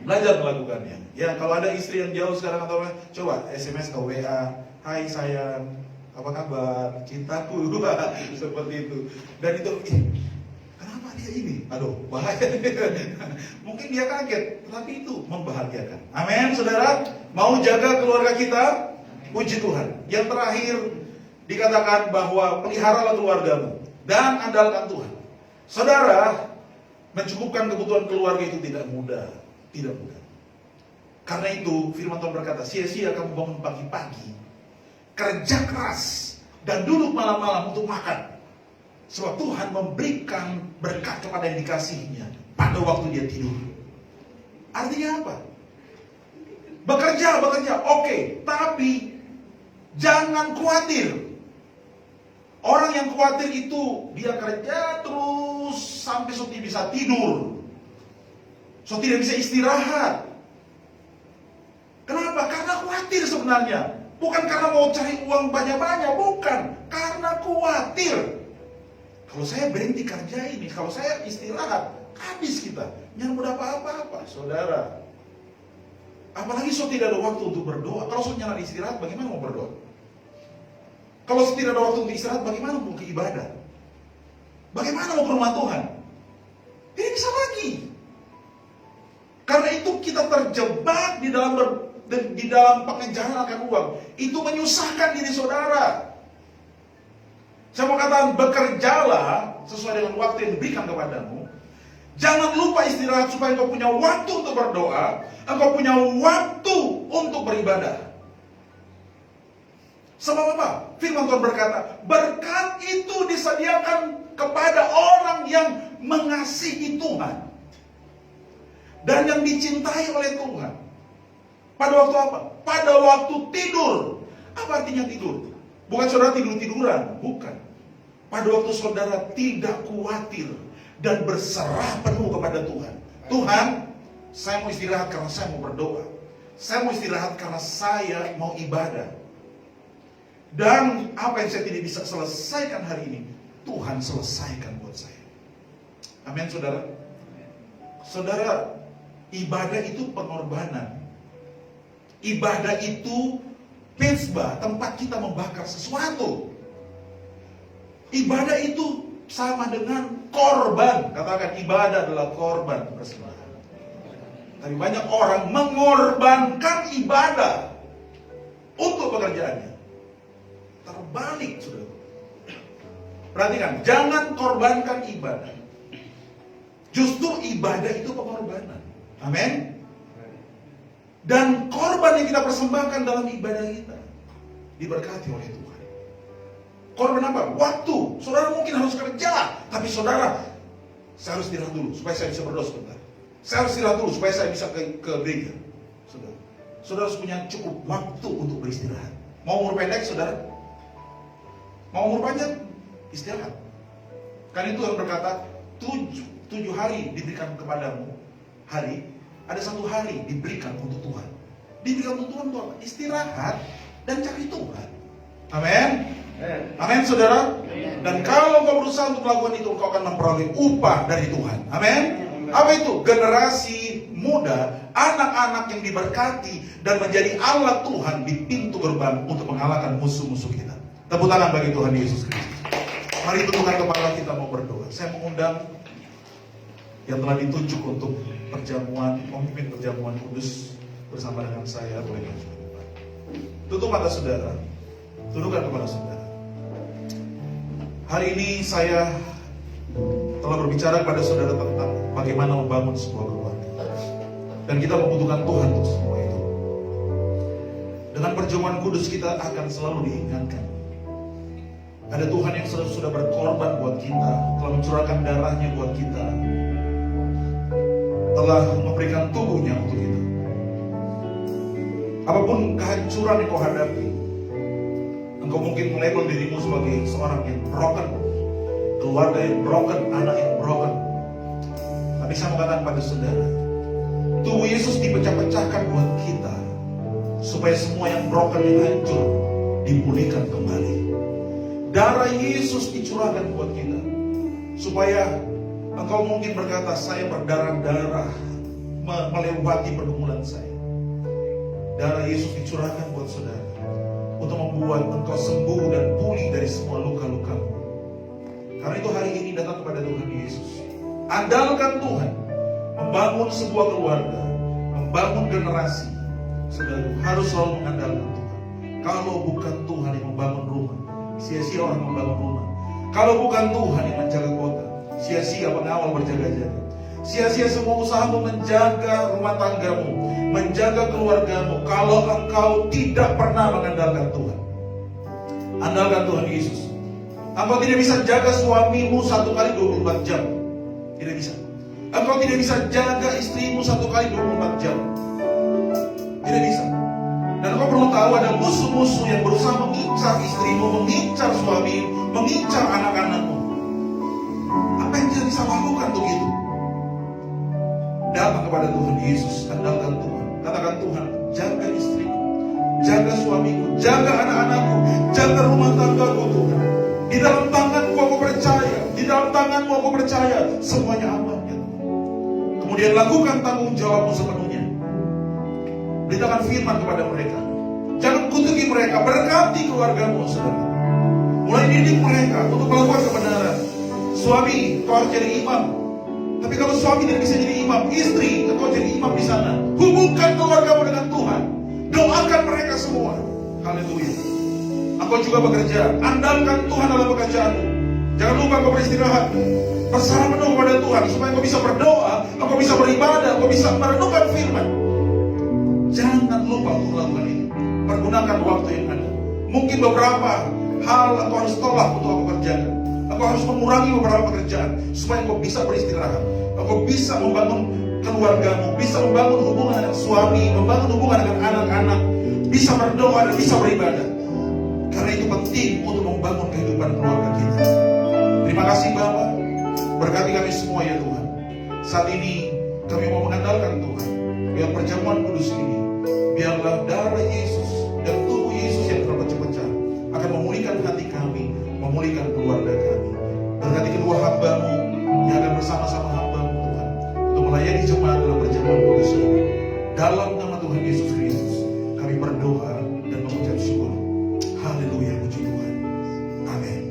A: Belajar melakukannya. Ya, kalau ada istri yang jauh sekarang atau apa, coba SMS atau WA, hai sayang, apa kabar, cintaku, seperti itu. Dan itu, kenapa dia ini? Aduh, bahaya. Mungkin dia kaget, tapi itu membahagiakan. Amin, saudara. Mau jaga keluarga kita? Puji Tuhan. Yang terakhir dikatakan bahwa peliharalah keluargamu dan andalkan Tuhan. Saudara, mencukupkan kebutuhan keluarga itu tidak mudah, tidak mudah. Karena itu firman Tuhan berkata, sia-sia kamu bangun pagi-pagi, kerja keras dan duduk malam-malam untuk makan. Sebab Tuhan memberikan berkat kepada yang dikasihinya pada waktu dia tidur. Artinya apa? Bekerja, oke, tapi jangan khawatir. Orang yang khawatir itu dia kerja terus sampai tidak bisa tidur, tidak bisa istirahat. Kenapa? Karena khawatir sebenarnya. Bukan karena mau cari uang banyak-banyak, bukan. Karena khawatir. Kalau saya berhenti kerja ini, kalau saya istirahat, habis kita. Jangan berapa apa-apa, saudara. Apalagi tidak ada waktu untuk berdoa. Kalau jangan istirahat, bagaimana mau berdoa? Kalau tidak ada waktu untuk istirahat, bagaimana mau ke ibadah? Bagaimana mau ke rumah Tuhan? Tidak bisa lagi. Karena itu kita terjebak di dalam pengejaran akan uang. Itu menyusahkan diri saudara. Saya mau katakan, bekerjalah sesuai dengan waktu yang diberikan kepadamu. Jangan lupa istirahat supaya engkau punya waktu untuk berdoa, engkau punya waktu untuk beribadah. Sebab apa? Firman Tuhan berkata, berkat itu disediakan kepada orang yang mengasihi Tuhan dan yang dicintai oleh Tuhan. Pada waktu apa? Pada waktu tidur. Apa artinya tidur? Bukan saudara tidur-tiduran, bukan. Pada waktu saudara tidak khawatir dan berserah penuh kepada Tuhan. Tuhan, saya mau istirahat karena saya mau berdoa. Saya mau istirahat karena saya mau ibadah. Dan apa yang saya tidak bisa selesaikan hari ini, Tuhan selesaikan buat saya. Amin, saudara. Saudara, ibadah itu pengorbanan. Ibadah itu mezbah, tempat kita membakar sesuatu. Ibadah itu sama dengan korban. Katakan, ibadah adalah korban persembahan. Tapi banyak orang mengorbankan ibadah untuk pekerjaannya. Terbalik, saudara. Perhatikan, jangan korbankan ibadah. Justru ibadah itu pengorbanan. Amin. Dan korban yang kita persembahkan dalam ibadah kita diberkati oleh Tuhan. Korban apa? Waktu. Saudara mungkin harus kerja, tapi saudara, saya harus istirahat dulu supaya saya bisa berdoa sebentar. Saya harus istirahat dulu supaya saya bisa ke gereja. Saudara harus punya cukup waktu untuk beristirahat. Mau umur pendek, saudara? Mau umur panjang? Istirahat. Kan itu yang berkata, 7 hari diberikan kepadamu. Hari, ada 1 hari diberikan untuk Tuhan. Diberikan untuk Tuhan, Tuhan. Istirahat dan cari Tuhan. Amin. Amin, saudara. Dan kalau kau berusaha untuk melakukan itu, kau akan memperoleh upah dari Tuhan. Amin. Apa itu? Generasi muda, anak-anak yang diberkati dan menjadi alat Tuhan di pintu gerbang untuk mengalahkan musuh-musuh kita. Tepuk tangan bagi Tuhan Yesus Kristus. Mari tundukkan kepala, kita mau berdoa. Saya mengundang yang telah ditunjuk untuk perjamuan, memimpin perjamuan kudus bersama dengan saya, boleh maju ke depan. Tutup mata saudara, tundukkan kepala saudara. Hari ini saya telah berbicara kepada saudara tentang bagaimana membangun sebuah keluarga. Dan kita membutuhkan Tuhan untuk semua itu. Dengan perjamuan kudus kita akan selalu diingatkan. Ada Tuhan yang sudah berkorban buat kita, telah mencurahkan darahnya buat kita, telah memberikan tubuhnya untuk kita. Apapun kehancuran yang kau hadapi, engkau mungkin melabel dirimu sebagai seorang yang broken, keluarga yang broken, anak yang broken. Tapi saya mengatakan pada saudara, tubuh Yesus dipecah-pecahkan buat kita, supaya semua yang broken, yang hancur, dipulihkan kembali. Darah Yesus dicurahkan buat kita, supaya engkau mungkin berkata, saya berdarah-darah melewati pergumulan saya. Darah Yesus dicurahkan buat saudara, untuk membuat engkau sembuh dan pulih dari semua luka-lukamu. Karena itu hari ini datang kepada Tuhan Yesus. Andalkan Tuhan. Membangun sebuah keluarga, membangun generasi, saudara harus selalu mengandalkan Tuhan. Kalau bukan Tuhan yang membangun rumah, sia-sia orang membangun rumah. Kalau bukan Tuhan yang menjaga kota, sia-sia pengawal berjaga-jaga. Sia-sia semua usahamu menjaga rumah tanggamu, menjaga keluargamu, kalau engkau tidak pernah mengandalkan Tuhan. Andalkan Tuhan Yesus. Engkau tidak bisa jaga suamimu 1 kali 24 jam. Tidak bisa. Engkau tidak bisa jaga istrimu 1 kali 24 jam. Tidak bisa. Dan engkau perlu tahu ada musuh-musuh yang berusaha mengincar istrimu, mengincar suamimu, mengincar anak-anakmu. Apa yang kita bisa lakukan untuk itu? Datang kepada Tuhan Yesus, andalkan Tuhan. Katakan, Tuhan, jaga istriku, jaga suamiku, jaga anak-anakku, jaga rumah tanggaku, Tuhan. Di dalam tanganmu aku percaya, di dalam tanganmu aku percaya, semuanya aman ya Tuhan. Kemudian lakukan tanggung jawabmu sepenuhnya. Beritakan firman kepada mereka. Jangan kutuki mereka, berkati keluargamu, saudara. Mulai didik mereka untuk melakukan kebenaran. Suami, kau harus jadi imam. Tapi kalau suami tidak bisa jadi imam, istri, engkau jadi imam di sana. Hubungkan keluargamu dengan Tuhan. Doakan mereka semua. Haleluya. Engkau juga bekerja. Andalkan Tuhan dalam pekerjaanmu. Jangan lupa engkau beristirahat. Berserah penuh kepada Tuhan supaya engkau bisa berdoa, engkau bisa beribadah, engkau bisa merenungkan firman. Jangan lupa untuk melakukan ini. Pergunakan waktu yang ada. Mungkin beberapa hal engkau harus tolak untuk engkau kerjakan. Engkau harus mengurangi beberapa pekerjaan supaya engkau bisa beristirahat. Engkau bisa membangun keluargamu, bisa membangun hubungan dengan suami, membangun hubungan dengan anak-anak, bisa berdoa dan bisa beribadah. Karena itu penting untuk membangun kehidupan keluarga kita. Terima kasih Bapa. Berkati kami semua ya Tuhan. Saat ini kami mau mengandalkan Tuhan. Biar perjamuan kudus ini, biarlah darah Yesus dan tubuh Yesus yang terpecah-pecah akan memulihkan hati kami, memulihkan keluarga kami. Berkati kedua hamba-Mu yang akan bersama-sama hamba-Mu Tuhan, untuk melayani jemaat dalam perjamuan kudus ini. Dalam nama Tuhan Yesus Kristus kami berdoa dan mengucap syukur. Haleluya, puji Tuhan. Amin.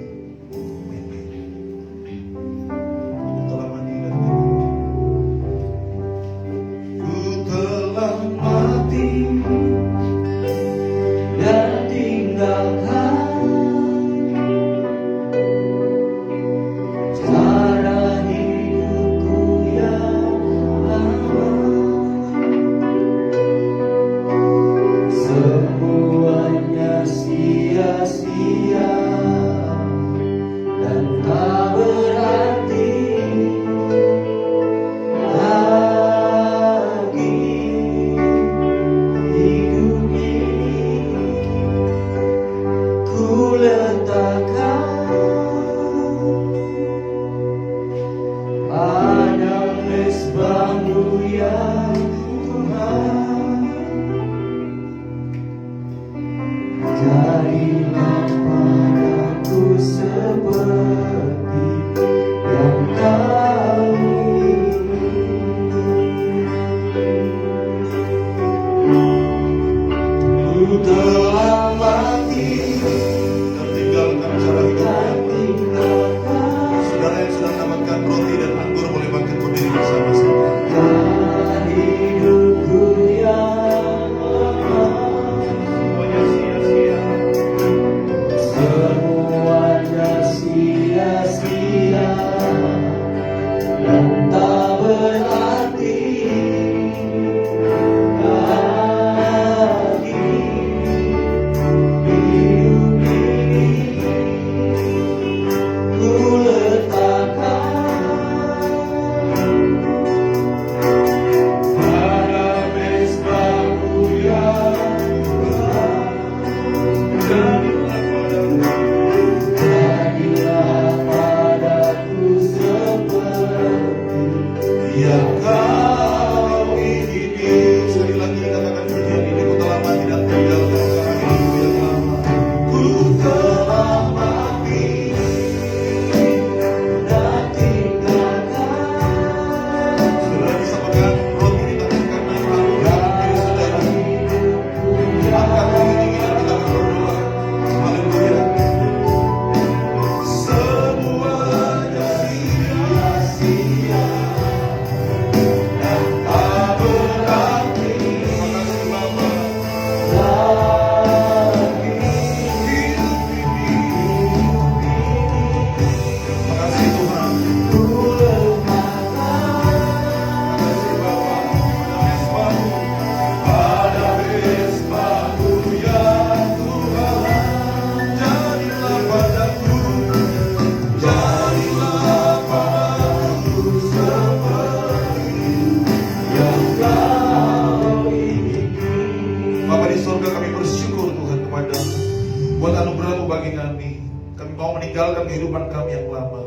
A: kehidupan kami yang lama.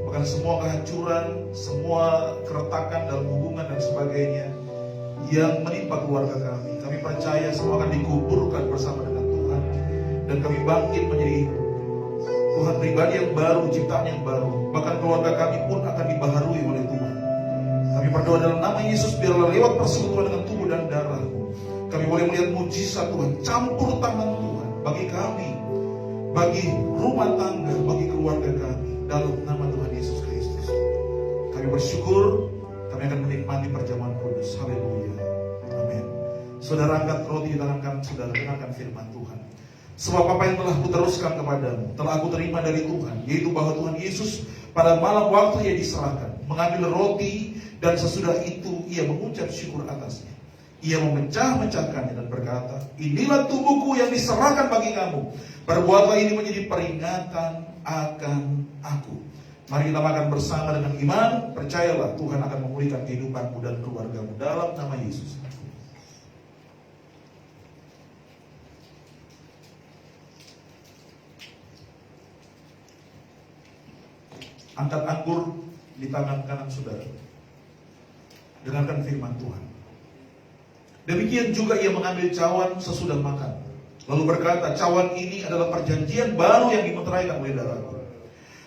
A: Bahkan semua kehancuran, semua keretakan dalam hubungan dan sebagainya yang menimpa keluarga kami. Kami percaya semua akan dikuburkan bersama dengan Tuhan. Dan kami bangkit menjadi Tuhan pribadi yang baru, ciptaan yang baru. Bahkan keluarga kami pun akan dibaharui oleh Tuhan. Kami berdoa dalam nama Yesus, biarlah lewat persekutuan dengan tubuh dan darah kami boleh melihat mujizat Tuhan, campur tangan Tuhan bagi kami, bagi rumah tangga, bagi keluarga kami, dalam nama Tuhan Yesus Kristus. Kami bersyukur, kami akan menikmati perjamuan kudus. Haleluya. Amin. Saudara, angkat roti di tangan kanan saudara, dengarkan firman Tuhan. Sebab apa yang telah kuteruskan kepadamu, telah aku terima dari Tuhan, yaitu bahwa Tuhan Yesus pada malam waktu ia diserahkan, mengambil roti, dan sesudah itu ia mengucap syukur atasnya. Ia memecah-mecahkannya dan berkata, inilah tubuhku yang diserahkan bagi kamu. Perbuatlah ini menjadi peringatan akan aku. Mari kita makan bersama dengan iman. Percayalah Tuhan akan memulihkan kehidupanmu dan keluargamu dalam nama Yesus. Angkat anggur di tangan kanan saudara. Dengarkan firman Tuhan. Demikian juga ia mengambil cawan sesudah makan, lalu berkata, cawan ini adalah perjanjian baru yang dimeteraikan oleh darahku.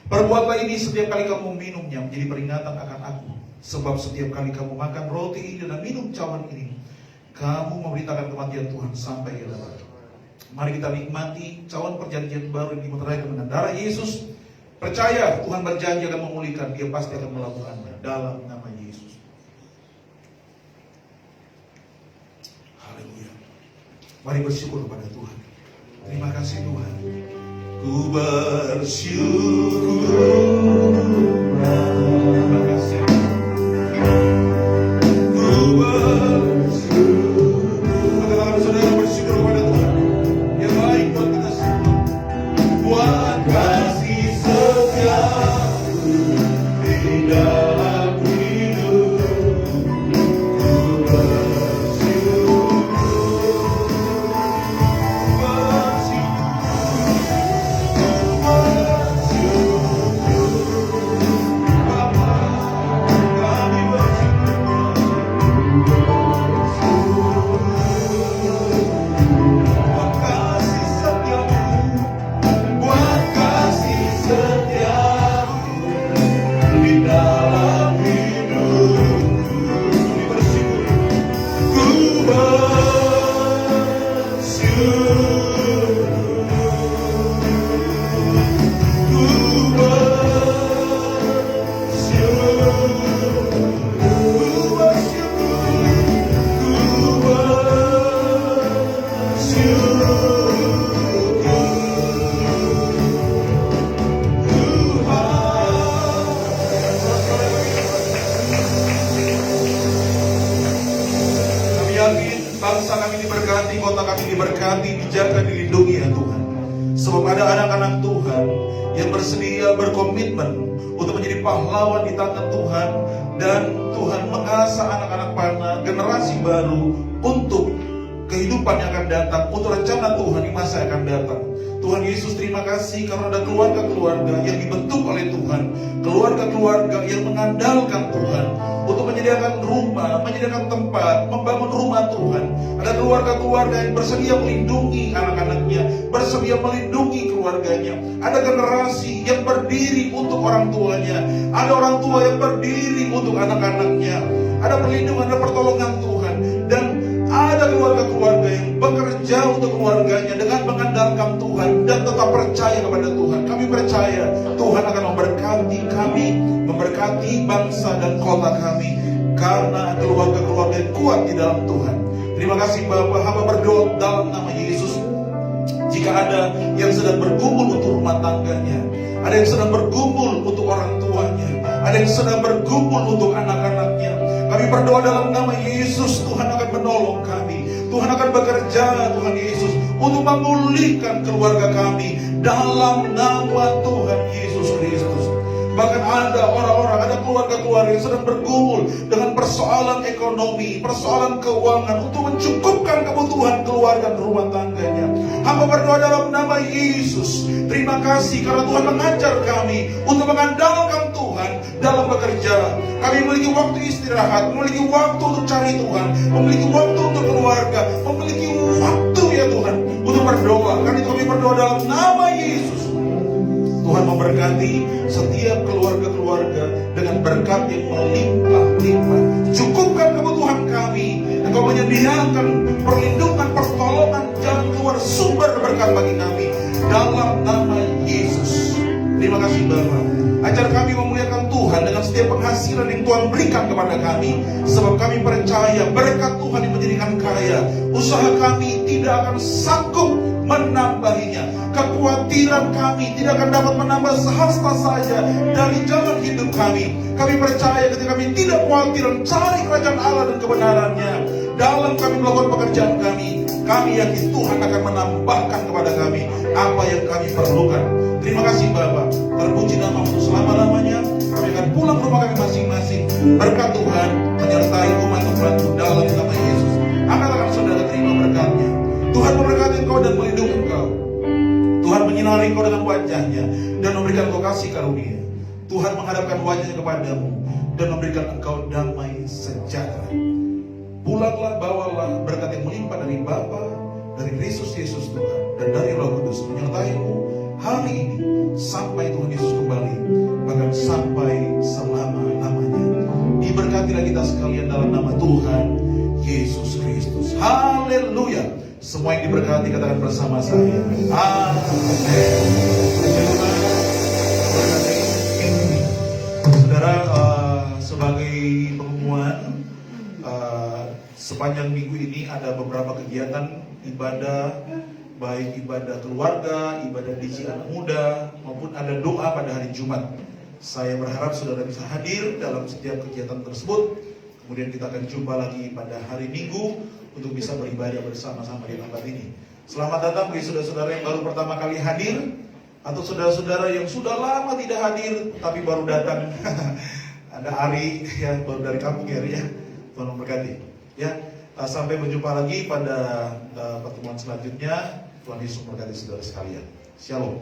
A: Perbuatlah ini setiap kali kamu minumnya menjadi peringatan akan aku. Sebab setiap kali kamu makan roti ini dan minum cawan ini, kamu memberitakan kematian Tuhan sampai ia datang. Mari kita nikmati cawan perjanjian baru yang dimeteraikan dengan darah Yesus. Percaya Tuhan berjanji akan memulihkan, dia pasti akan melakukannya dalam nama Yesus. Haleluya. Mari bersyukur kepada Tuhan. Terima kasih Tuhan. Ku bersyukur. Terima kasih. Ku bersyukur. Katakan saudara bersyukur kepada Tuhan. Yang baik buat kita semua. Buat kasih setiamu di dalam hidup. Bangsa kami diberkati, kota kami diberkati, dijaga, dilindungi ya Tuhan. Sebab ada anak-anak Tuhan yang bersedia, berkomitmen untuk menjadi pahlawan di tangan Tuhan. Dan Tuhan mengasah anak-anak panah, generasi baru untuk kehidupan yang akan datang, untuk rencana Tuhan di masa yang akan datang. Tuhan Yesus, terima kasih karena ada keluarga-keluarga yang dibentuk oleh Tuhan, keluarga-keluarga yang mengandalkan Tuhan untuk menyediakan rumah, menyediakan tempat, membangun rumah Tuhan. Ada keluarga-keluarga yang bersedia melindungi anak-anaknya, bersedia melindungi keluarganya. Ada generasi yang berdiri untuk orang tuanya, ada orang tua yang berdiri untuk anak-anaknya. Ada perlindungan, ada pertolongan Tuhan. Dan ada keluarga-keluarga yang bekerja untuk keluarganya dengan mengandalkan Tuhan dan tetap percaya kepada Tuhan. Kami percaya Tuhan akan memberkati kami, memberkati bangsa dan kota kami, karena keluarga-keluarga yang kuat di dalam Tuhan. Terima kasih Bapak, hamba berdoa dalam nama Yesus. Jika ada yang sedang bergumul untuk rumah tangganya, ada yang sedang bergumul untuk orang tuanya, ada yang sedang bergumul untuk anak-anaknya, kami berdoa dalam nama Yesus, Tuhan akan menolong kami. Tuhan akan bekerja, Tuhan Yesus, untuk memulihkan keluarga kami dalam nama Tuhan Yesus Kristus. Bahkan ada orang-orang, ada keluarga-keluarga yang sedang bergumul dengan persoalan ekonomi, persoalan keuangan untuk mencukupkan kebutuhan keluarga dan rumah tangganya. Hamba berdoa dalam nama Yesus, terima kasih karena Tuhan mengajar kami untuk mengandalkan Tuhan dalam bekerja. Kami memiliki waktu istirahat, memiliki waktu untuk cari Tuhan, memiliki waktu untuk keluarga, memiliki waktu ya Tuhan untuk berdoa. Karena itu kami berdoa dalam nama Yesus. Tuhan memberkati setiap keluarga-keluarga dengan berkat yang melimpah-limpah. Cukupkan kebutuhan kami. Engkau menyediakan perlindungan, pertolongan, jalan keluar, sumber berkat bagi kami dalam nama Yesus. Terima kasih Bapa. Ajar kami memuliakan Tuhan dengan setiap penghasilan yang Tuhan berikan kepada kami. Sebab kami percaya berkat Tuhan yang menjadikan kaya. Usaha kami tidak akan sanggup menambahinya. Kekhawatiran kami tidak akan dapat menambah sehasta saja dari jalan hidup kami. Kami percaya ketika kami tidak khawatir mencari kerajaan Allah dan kebenarannya dalam kami melakukan pekerjaan kami yakin Tuhan akan menambahkan kepada kami apa yang kami perlukan. Terima kasih Bapa. Terpuji nama untuk selama-lamanya. Kami akan pulang ke rumah kami masing-masing. Berkat Tuhan menyertai umat-umat dalam nama Yesus. Angkatkan saudara, terima berkatnya. Tuhan memberkati engkau dan melindungi engkau. Tuhan menyinari engkau dengan wajahnya dan memberikan engkau kasih karunia. Tuhan menghadapkan wajahnya kepadamu dan memberikan engkau damai sejahtera. Pulanglah, bawalah berkat yang melimpah dari Bapa, dari Kristus Yesus Tuhan, dan dari Roh Kudus menyertai-mu hari ini sampai Tuhan Yesus kembali, bahkan sampai selama-lamanya. Diberkatilah kita sekalian dalam nama Tuhan Yesus Kristus. Haleluya. Semua yang diberkati katakan bersama saya. Amin. Saudara, sebagai pengumuman, sepanjang minggu ini ada beberapa kegiatan ibadah, baik ibadah keluarga, ibadah dici anak muda, maupun ada doa pada hari Jumat. Saya berharap saudara bisa hadir dalam setiap kegiatan tersebut. Kemudian kita akan jumpa lagi pada hari Minggu untuk bisa beribadah bersama-sama di tempat ini. Selamat datang bagi saudara-saudara yang baru pertama kali hadir, atau saudara-saudara yang sudah lama tidak hadir tapi baru datang. Ada Ari yang baru dari kampung ya, Tuhan memberkati. Ya, sampai berjumpa lagi pada pertemuan selanjutnya. Tuhan Yesus memberkati saudara sekalian. Shalom.